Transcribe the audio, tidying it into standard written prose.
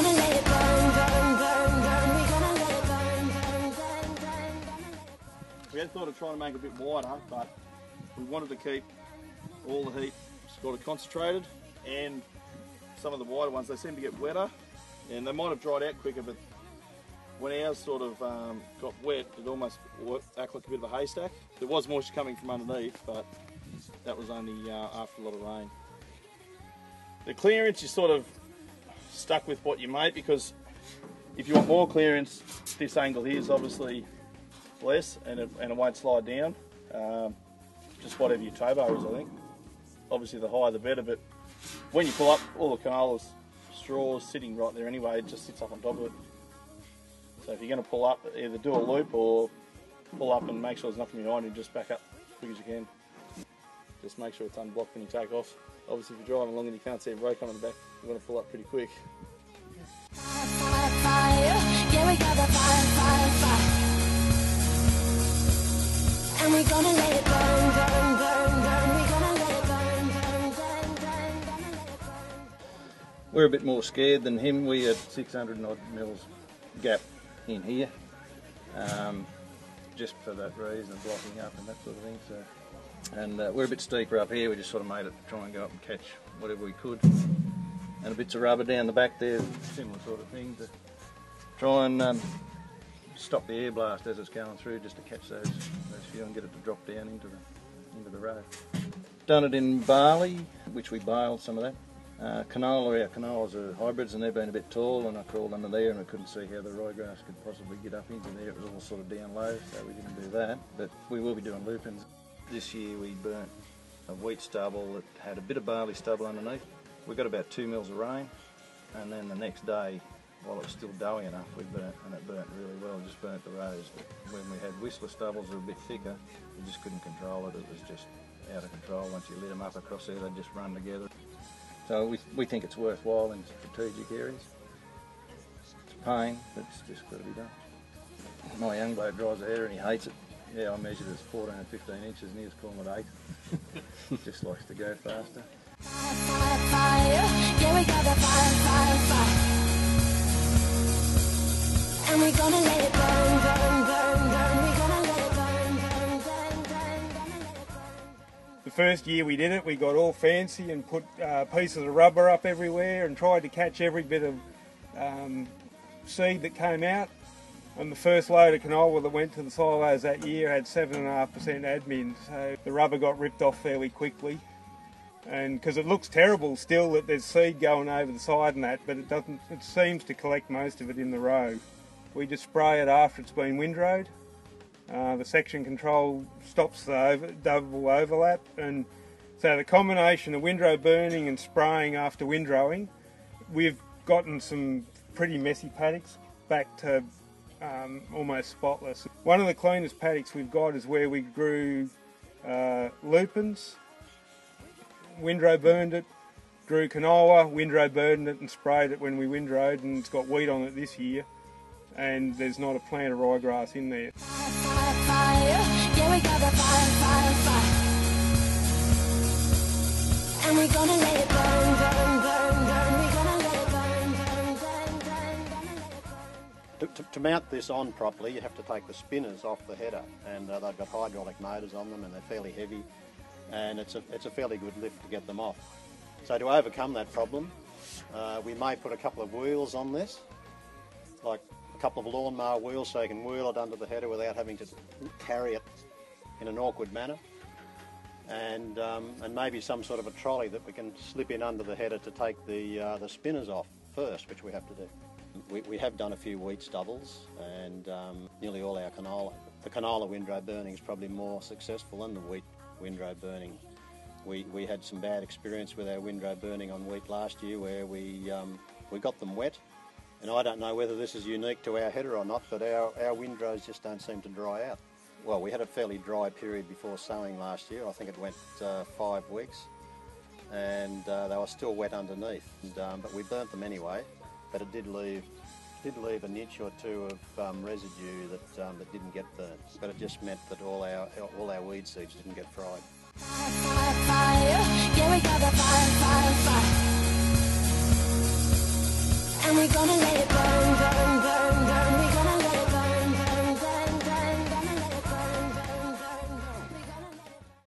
gonna let it burn, burn, burn, burn. We gonna let it burn, burn, burn, burn. We had thought of trying to make it a bit wider, but we wanted to keep all the heat sort of concentrated, and some of the wider ones, they seem to get wetter, and they might have dried out quicker, but when ours sort of got wet, it almost acted like a bit of a haystack. There was moisture coming from underneath, but that was only after a lot of rain. The clearance, you sort of stuck with what you made, because if you want more clearance, this angle here is obviously less, and it won't slide down. Just whatever your tow bar is, I think. Obviously the higher the better, but when you pull up, all the canola's straws sitting right there anyway, it just sits up on top of it. So if you're going to pull up, either do a loop or pull up and make sure there's nothing behind you, just back up as quick as you can. Just make sure it's unblocked when you take off. Obviously if you're driving along and you can't see a brake on the back, you're going to pull up pretty quick. Fire, fire, fire. Yeah, we got the fire, fire, fire. And we gonna let it burn, burn, burn, burn. We gonna let it burn, burn, burn, burn. Gonna let it burn. We're a bit more scared than him. We had 600 odd mils gap in here, just for that reason, blocking up and that sort of thing. So, and we're a bit steeper up here. We just sort of made it to try and go up and catch whatever we could. And a bits of rubber down the back there, similar sort of thing to try and stop the air blast as it's going through, just to catch those few and get it to drop down into the road. Done it in barley, which we baled some of that. Canola, our canolas are hybrids and they've been a bit tall, and I crawled under there and I couldn't see how the ryegrass could possibly get up into there. It was all sort of down low, so we didn't do that. But we will be doing lupins. This year we burnt a wheat stubble that had a bit of barley stubble underneath. We got about 2 mils of rain, and then the next day, while it was still doughy enough, we burnt, and it burnt really well, just burnt the rows. But when we had whistler stubbles that were a bit thicker, we just couldn't control it. It was just out of control. Once you lit them up across there, they'd just run together. So we think it's worthwhile in strategic areas. It's a pain, but it's just got to be done. My young bloke drives a header and he hates it. Yeah, I measured it as 14 and 15 inches and he was calling it 8. He just likes to go faster. Fire, fire, fire. Yeah, we got the fire, fire, fire. And we gonna let it burn, burn, burn, burn. We gonna let it burn, burn, burn, burn. Gonna let it burn. The first year we did it, we got all fancy and put pieces of rubber up everywhere and tried to catch every bit of seed that came out. And the first load of canola that went to the silos that year had 7.5% admin, so the rubber got ripped off fairly quickly. And because it looks terrible still that there's seed going over the side and that, but it doesn't. It seems to collect most of it in the row. We just spray it after it's been windrowed. The section control stops the double overlap, and so the combination of windrow burning and spraying after windrowing, we've gotten some pretty messy paddocks back to almost spotless. One of the cleanest paddocks we've got is where we grew lupins, windrow burned it, grew canola, windrow burned it and sprayed it when we windrowed, and it's got wheat on it this year, and there's not a plant of ryegrass in there. Fire, fire, fire. Yeah, we got the fire, fire, fire. And we gonna let it burn, burn, burn, burn. We gonna let it burn, burn, burn, burn. Gonna let it burn. To mount this on properly, you have to take the spinners off the header, and they've got hydraulic motors on them and they're fairly heavy, and it's a fairly good lift to get them off. So to overcome that problem, we may put a couple of wheels on this, like a couple of lawnmower wheels, so you can wheel it under the header without having to carry it in an awkward manner, and maybe some sort of a trolley that we can slip in under the header to take the spinners off first, which we have to do. We have done a few wheat stubbles and nearly all our canola. The canola windrow burning is probably more successful than the wheat windrow burning. We had some bad experience with our windrow burning on wheat last year where we got them wet, and I don't know whether this is unique to our header or not, but our windrows just don't seem to dry out. Well, we had a fairly dry period before sowing last year. I think it went 5 weeks, and they were still wet underneath, but we burnt them anyway. But it did leave an inch or two of residue that didn't get burnt. But it just meant that all our weed seeds didn't get fried. Fire, fire, fire. Yeah, we got the fire, fire, fire. And we gonna let it burn,